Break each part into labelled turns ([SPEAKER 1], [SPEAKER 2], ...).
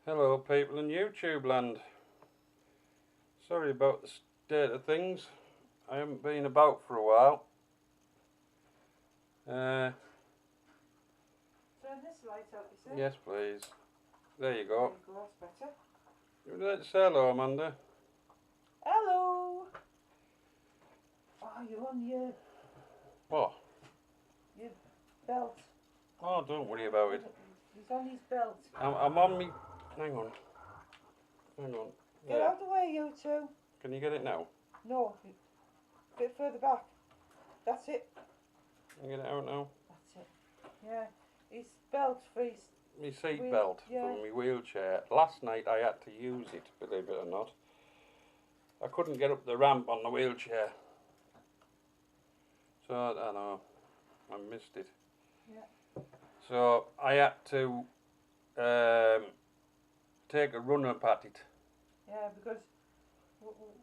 [SPEAKER 1] Hello people in YouTube land. Sorry about the state of things. I haven't been about for a while.
[SPEAKER 2] Turn this light out, you see?
[SPEAKER 1] Yes please. There you
[SPEAKER 2] There
[SPEAKER 1] go.
[SPEAKER 2] you go, that's better.
[SPEAKER 1] Would you like to say hello, Amanda?
[SPEAKER 2] Hello! Oh, you're on your
[SPEAKER 1] What?
[SPEAKER 2] belt.
[SPEAKER 1] Oh, don't worry about it.
[SPEAKER 2] He's on his belt.
[SPEAKER 1] I'm on me. Hang on. Hang on.
[SPEAKER 2] Get
[SPEAKER 1] There.
[SPEAKER 2] out of the way, you two.
[SPEAKER 1] Can you get it now?
[SPEAKER 2] No, a bit further back. That's it.
[SPEAKER 1] Can you get it out now?
[SPEAKER 2] That's it. Yeah, his belt for his...
[SPEAKER 1] My seat belt
[SPEAKER 2] yeah.
[SPEAKER 1] for my wheelchair. Last night I had to use it, believe it or not. I couldn't get up the ramp on the wheelchair. So, I know, I missed it.
[SPEAKER 2] Yeah.
[SPEAKER 1] So, I had to take a run up at it.
[SPEAKER 2] Yeah, because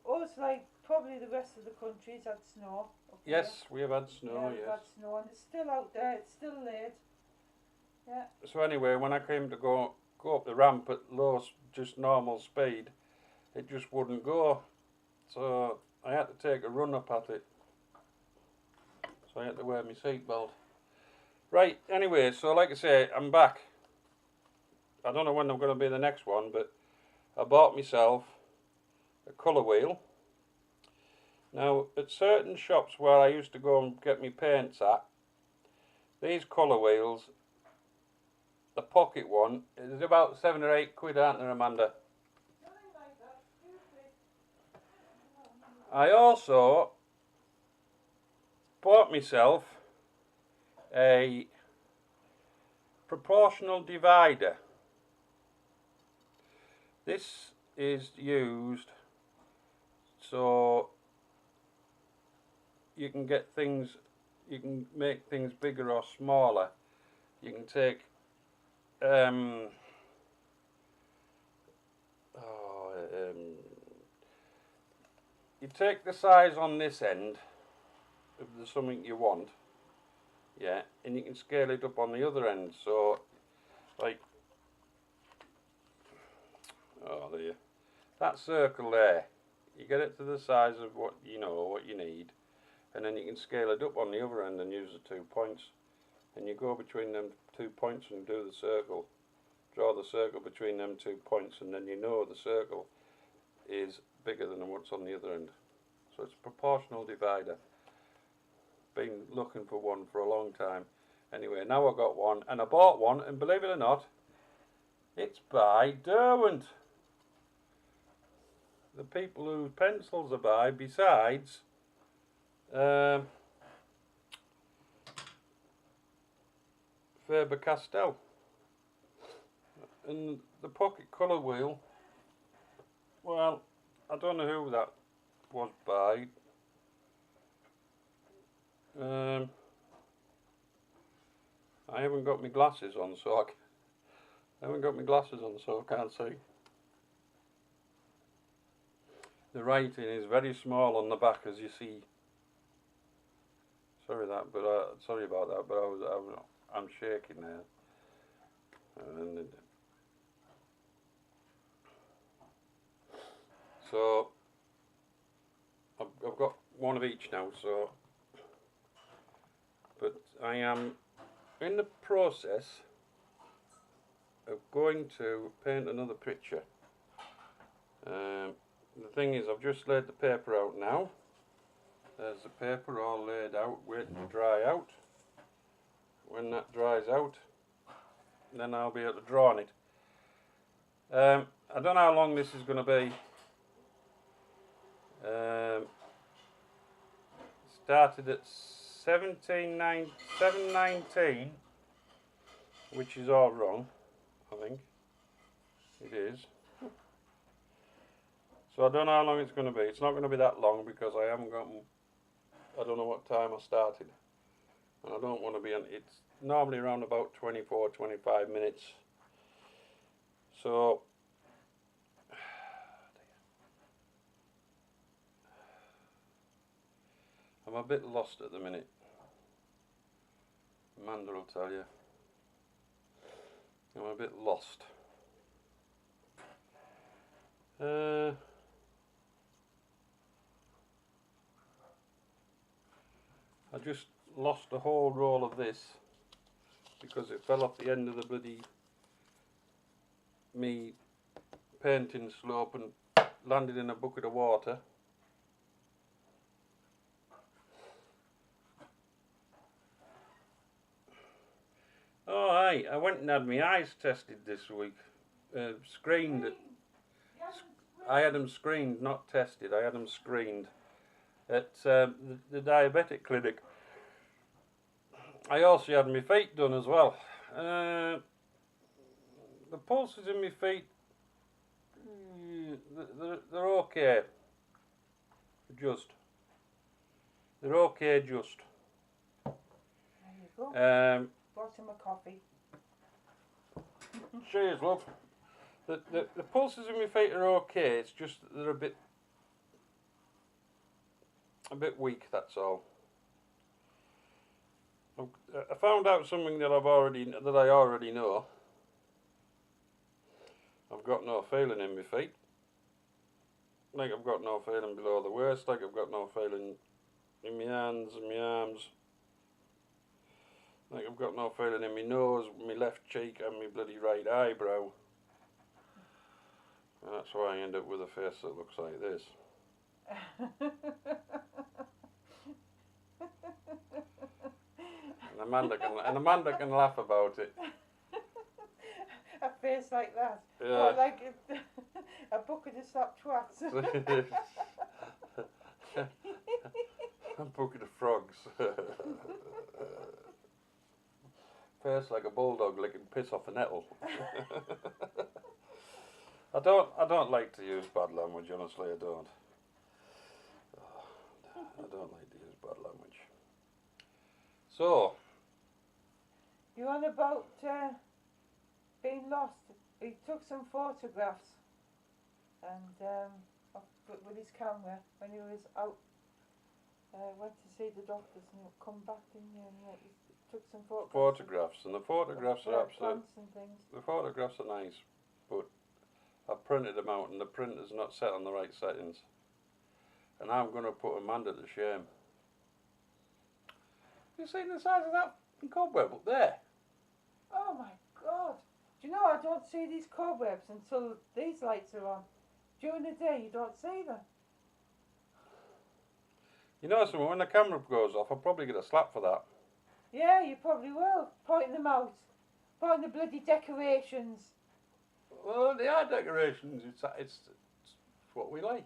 [SPEAKER 2] us, like probably the rest of the country's had snow.
[SPEAKER 1] Yes, we have had snow,
[SPEAKER 2] we've
[SPEAKER 1] yes.
[SPEAKER 2] had snow and it's still out there, it's still late. Yeah.
[SPEAKER 1] So anyway, when I came to go up the ramp at low, just normal speed, it just wouldn't go. So I had to take a run up at it. So I had to wear my seatbelt. Right, anyway, so like I say, I'm back. I don't know when I'm going to be the next one, but I bought myself a colour wheel. Now, at certain shops where I used to go and get my paints at, these colour wheels, the pocket one, is about 7 or 8 quid, aren't there, Amanda? I also bought myself a proportional divider. This is used so you can get things, you can make things bigger or smaller. You can take you take the size on this end of the something you want, yeah, and you can scale it up on the other end. So, like, oh, there, that circle there, you get it to the size of what you know, what you need, and then you can scale it up on the other end and use the 2 points, and you go between them 2 points and do the circle. Draw the circle between them 2 points, and then you know the circle is bigger than what's on the other end. So it's a proportional divider. Been looking for one for a long time. Anyway, now I got one, and I bought one, and believe it or not, it's by Derwent. The people whose pencils I buy, besides Faber-Castell. And the pocket colour wheel, well, I don't know who that was by. I haven't got my glasses on, so I can't see. The writing is very small on the back, as you see. Sorry about that, but I'm shaking now. And so I've got one of each now. So, but I am in the process of going to paint another picture. The thing is, I've just laid the paper out now. There's the paper all laid out, waiting to dry out. When that dries out, then I'll be able to draw on it. I don't know how long this is going to be. Started at 7:19, which is all wrong, I think. It is. So I don't know how long it's going to be. It's not going to be that long because I haven't got, I don't know what time I started. And I don't want to be on, it's normally around about 24, 25 minutes. So, I'm a bit lost at the minute. Amanda will tell you. I'm a bit lost. I just lost a whole roll of this because it fell off the end of the bloody me painting slope and landed in a bucket of water. Oh aye, I went and had my eyes tested this week. Screened. I had them screened, not tested. I had them screened at the diabetic clinic. I also had my feet done as well. The pulses in my feet, they're okay. They're okay, just.
[SPEAKER 2] There you go. Brought him a coffee.
[SPEAKER 1] Cheers, love. The pulses in my feet are okay. It's just that they're a bit weak. That's all. I found out something that I already know. I've got no feeling in my feet. Like I've got no feeling below the waist. Like I've got no feeling in my hands and my arms. Like I've got no feeling in my nose, my left cheek and my bloody right eyebrow. And that's why I end up with a face that looks like this. And Amanda can laugh about it.
[SPEAKER 2] A face like that.
[SPEAKER 1] Yeah.
[SPEAKER 2] What, like a bucket of slap twats?
[SPEAKER 1] A bucket of frogs. Face like a bulldog licking piss off a nettle. I don't like to use bad language, honestly, I don't. I don't like to use bad language. So,
[SPEAKER 2] You on about being lost? He took some photographs and with his camera when he was out. Went to see the doctors and come back in here and he took some photographs.
[SPEAKER 1] and the photographs are absolute.
[SPEAKER 2] Plants and things.
[SPEAKER 1] The photographs are nice, but I've printed them out and the printer's not set on the right settings. And I'm going to put Amanda to shame. You seen the size of that cobweb up there?
[SPEAKER 2] Oh my God! Do you know I don't see these cobwebs until these lights are on. During the day you don't see them.
[SPEAKER 1] You know something, when the camera goes off, I'll probably get a slap for that.
[SPEAKER 2] Yeah, you probably will. Pointing them out. Pointing the bloody decorations.
[SPEAKER 1] Well, they are decorations. It's what we like.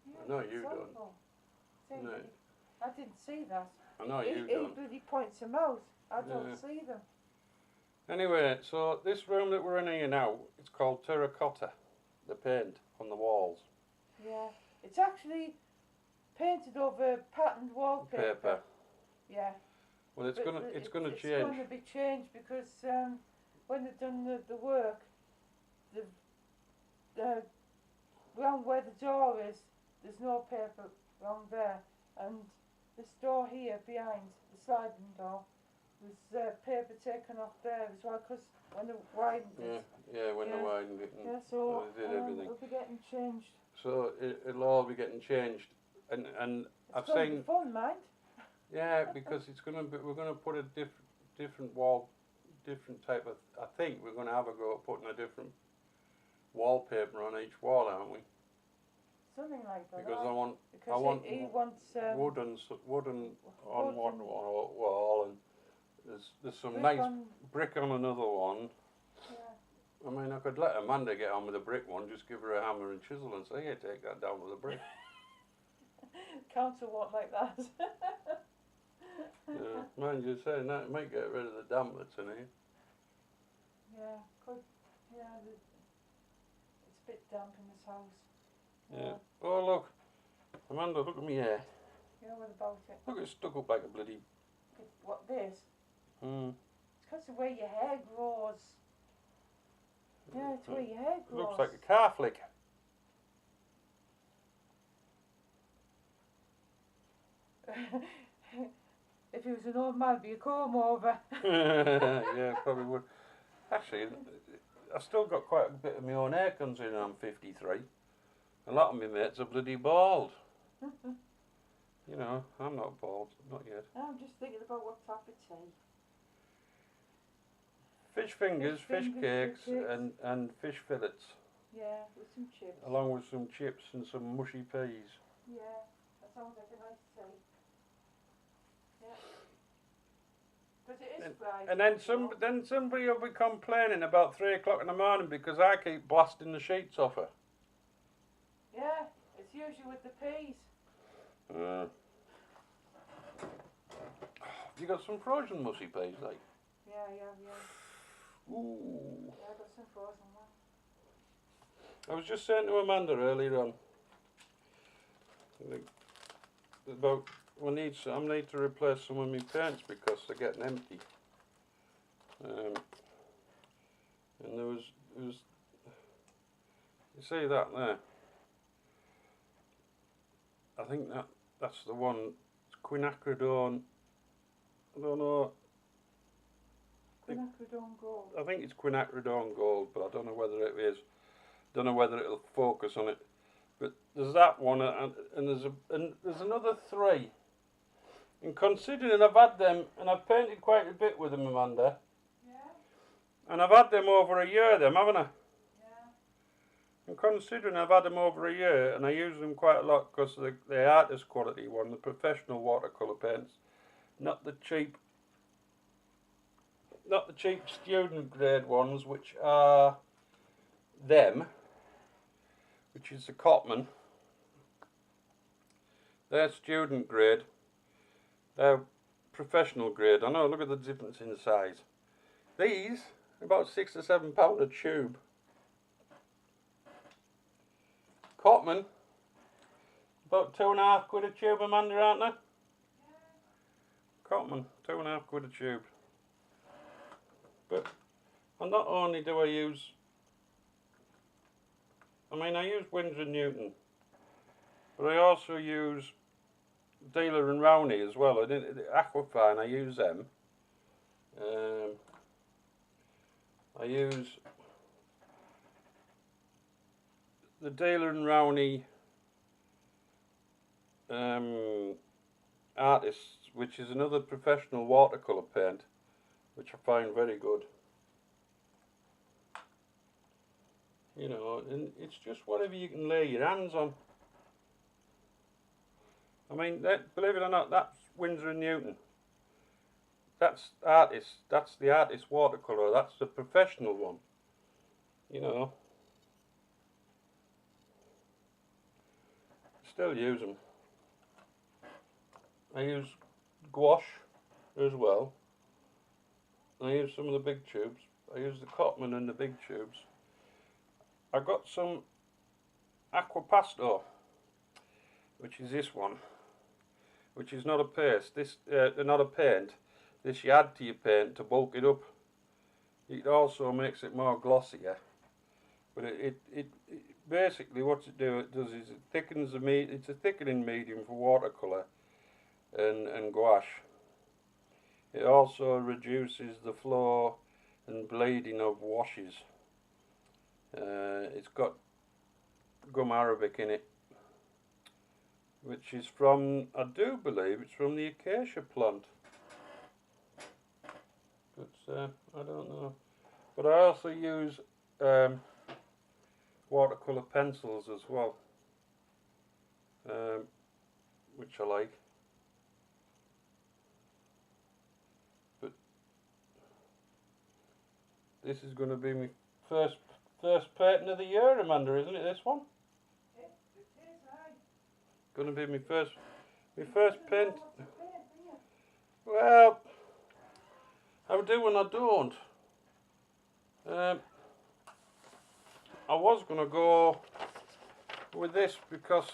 [SPEAKER 2] Yeah,
[SPEAKER 1] I know
[SPEAKER 2] it's
[SPEAKER 1] you don't.
[SPEAKER 2] awful. See,
[SPEAKER 1] No.
[SPEAKER 2] I didn't see that.
[SPEAKER 1] I know you
[SPEAKER 2] He
[SPEAKER 1] don't.
[SPEAKER 2] bloody points them out. I don't
[SPEAKER 1] Yeah.
[SPEAKER 2] see them.
[SPEAKER 1] Anyway, so this room that we're in here now, it's called terracotta. The paint on the walls.
[SPEAKER 2] Yeah, it's actually painted over patterned wallpaper.
[SPEAKER 1] Paper.
[SPEAKER 2] Yeah.
[SPEAKER 1] Well, it's
[SPEAKER 2] But
[SPEAKER 1] gonna
[SPEAKER 2] the-
[SPEAKER 1] it's gonna
[SPEAKER 2] It's
[SPEAKER 1] change.
[SPEAKER 2] going to be changed because when they've done the work, the round where the door is, there's no paper round there, and this door here behind the sliding door, there's paper taken off there as well because when they widened it.
[SPEAKER 1] Yeah, when
[SPEAKER 2] Yeah.
[SPEAKER 1] they widened it. And
[SPEAKER 2] Yeah, so
[SPEAKER 1] they did everything.
[SPEAKER 2] it'll be getting changed.
[SPEAKER 1] So it'll all be getting changed, and I've
[SPEAKER 2] It's going to
[SPEAKER 1] seen.
[SPEAKER 2] be fun, mind.
[SPEAKER 1] Yeah, because we're gonna put a different wall, different type of. I think we're gonna have a go at putting a different wallpaper on each wall, aren't we?
[SPEAKER 2] Something like that.
[SPEAKER 1] Because I want
[SPEAKER 2] Because he wants
[SPEAKER 1] wooden on one
[SPEAKER 2] wooden.
[SPEAKER 1] wall, and there's some
[SPEAKER 2] brick
[SPEAKER 1] nice
[SPEAKER 2] on-
[SPEAKER 1] brick on another one.
[SPEAKER 2] yeah.
[SPEAKER 1] I mean, I could let Amanda get on with the brick one, just give her a hammer and chisel and say, "Here, take that down with a brick."
[SPEAKER 2] Council won't like that.
[SPEAKER 1] Yeah, mind you saying that, it might get rid of the damp that's in here.
[SPEAKER 2] Yeah, could. Yeah, it's a bit damp in this house.
[SPEAKER 1] Yeah. Oh look, Amanda, look at me hair.
[SPEAKER 2] Yeah, what about it?
[SPEAKER 1] Look, it's stuck up like a bloody.
[SPEAKER 2] What, this?
[SPEAKER 1] Hmm.
[SPEAKER 2] It's because of where your hair grows. Yeah, it's where your hair grows.
[SPEAKER 1] Looks like a car flick.
[SPEAKER 2] If he was an old man, it'd be a comb over.
[SPEAKER 1] Yeah, probably would. Actually, I still got quite a bit of my own hair considering I'm 53. A lot of my mates are bloody bald. You know, I'm not bald, not yet.
[SPEAKER 2] I'm just thinking about what type of tea.
[SPEAKER 1] Fish fingers, fish cakes,
[SPEAKER 2] fish cakes.
[SPEAKER 1] and fish fillets.
[SPEAKER 2] Yeah, with some chips.
[SPEAKER 1] Along with some chips and some mushy peas.
[SPEAKER 2] Yeah, that sounds like a nice tea. Yeah. Because it is Friday.
[SPEAKER 1] And then somebody will be complaining about 3 o'clock in the morning because I keep blasting the sheets off her.
[SPEAKER 2] Yeah, it's usually with the peas.
[SPEAKER 1] You got some frozen mushy peas, like?
[SPEAKER 2] Yeah, yeah.
[SPEAKER 1] Ooh.
[SPEAKER 2] Yeah, I got some frozen ones.
[SPEAKER 1] I was just saying to Amanda earlier on about I need to replace some of my paints because they're getting empty. And there was you see that there? I think that's the one. It's quinacridone. I don't know.
[SPEAKER 2] Quinacridone Gold.
[SPEAKER 1] I think it's quinacridone gold, but I don't know whether it is. Don't know whether it'll focus on it. But there's that one, and there's another 3. And considering I've had them, and I've painted quite a bit with them, Amanda.
[SPEAKER 2] Yeah.
[SPEAKER 1] And I've had them over a year, haven't I?
[SPEAKER 2] Yeah.
[SPEAKER 1] And considering I've had them over a year, and I use them quite a lot because the artist quality one, the professional watercolour paints, not the cheap student grade ones, which are them, which is the Cotman. They're student grade. They're professional grade. I know, look at the difference in the size. These are about £6 or £7 a tube. Cotman, about £2.50 a tube, Amanda, aren't they? Cotman, £2.50 a tube. But and not only do I use, I use Winsor & Newton, but I also use Dealer and Rowney as well. Aquafine, I use them. I use the Dealer and Rowney Artists, which is another professional watercolour paint, which I find very good. You know, and it's just whatever you can lay your hands on. Believe it or not, that's Winsor & Newton. That's artist. That's the artist watercolour. That's the professional one. You know. Still use them. I use gouache as well. I use some of the big tubes. I use the Cotman and the big tubes. I got some Aquapasto, which is this one, which is not a paste. This not a paint. This you add to your paint to bulk it up. It also makes it more glossier. But it basically what it does is it thickens the meat. It's a thickening medium for watercolour and gouache. It also reduces the flow and bleeding of washes. It's got gum arabic in it, which is from, I do believe it's from the acacia plant, but I don't know. But I also use watercolour pencils as well, which I like. But this is going to be my first painting of the year, Amanda, isn't it? This one?
[SPEAKER 2] It is, aye.
[SPEAKER 1] Going to be my first paint. Well, I do and I don't. I was going to go with this because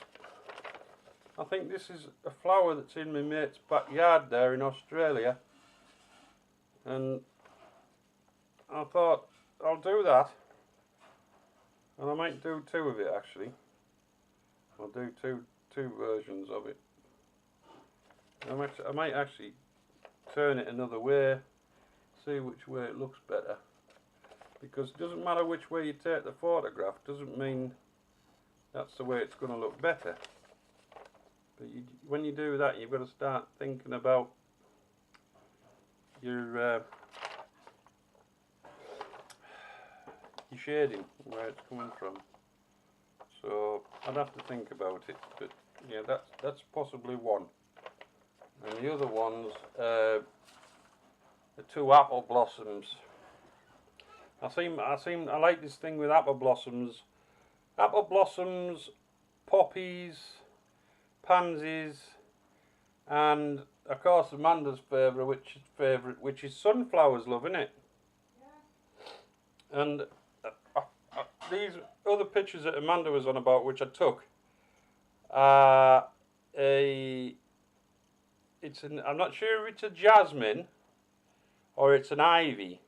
[SPEAKER 1] I think this is a flower that's in my mate's backyard there in Australia, and I thought I'll do that, and I might do 2 of it actually. I'll do two versions of it. I might actually turn it another way, see which way it looks better. because it doesn't matter which way you take the photograph, doesn't mean that's the way it's going to look better. But when you do that, you've got to start thinking about your shading, where it's coming from. So I'd have to think about it, but yeah, that's possibly one. And the other ones, the two apple blossoms. I like this thing with apple blossoms, poppies, pansies, and of course Amanda's favourite, which is sunflowers, love, isn't it? Yeah. And these other pictures that Amanda was on about, which I took, I'm not sure if it's a jasmine or it's an ivy,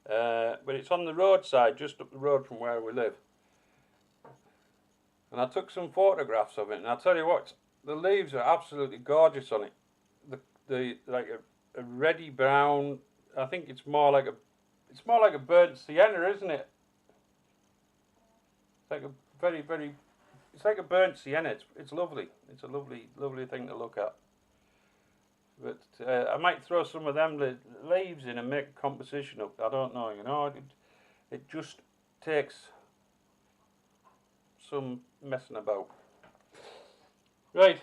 [SPEAKER 1] but it's on the roadside, just up the road from where we live. And I took some photographs of it, and I'll tell you what, the leaves are absolutely gorgeous on it. The like a reddy brown. I think it's more like a burnt sienna, isn't it? It's like a it's like a burnt sienna. It's lovely. It's a lovely thing to look at. But I might throw some of them leaves in and make a composition up. I don't know, you know. It just takes some messing about. Right.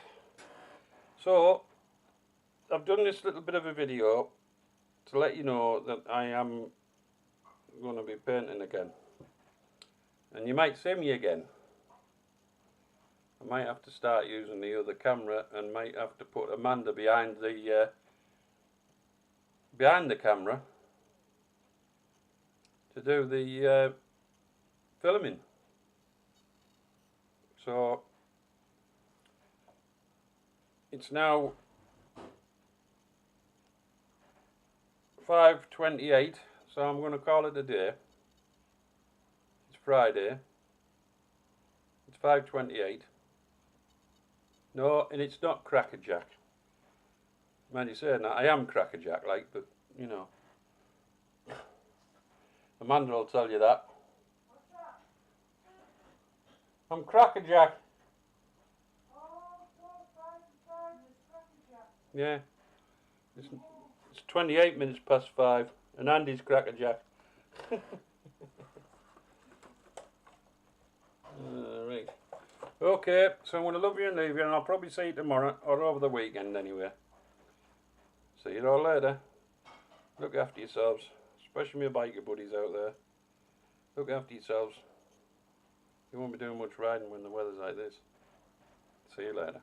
[SPEAKER 1] So I've done this little bit of a video to let you know that I am going to be painting again. And you might see me again. I might have to start using the other camera and might have to put Amanda behind the camera to do the filming. So it's now 5:28, so I'm going to call it a day. It's Friday. It's 5:28. No, and it's not crackerjack. Mind you saying that, I am crackerjack, like, but you know. Amanda will tell you that.
[SPEAKER 2] What's that?
[SPEAKER 1] I'm crackerjack.
[SPEAKER 2] Oh, 5 is crackerjack.
[SPEAKER 1] Yeah. It's 28 minutes past 5, and Andy's crackerjack. Right. Okay, so I'm going to love you and leave you, and I'll probably see you tomorrow, or over the weekend anyway. See you all later. Look after yourselves, especially my biker buddies out there. Look after yourselves. You won't be doing much riding when the weather's like this. See you later.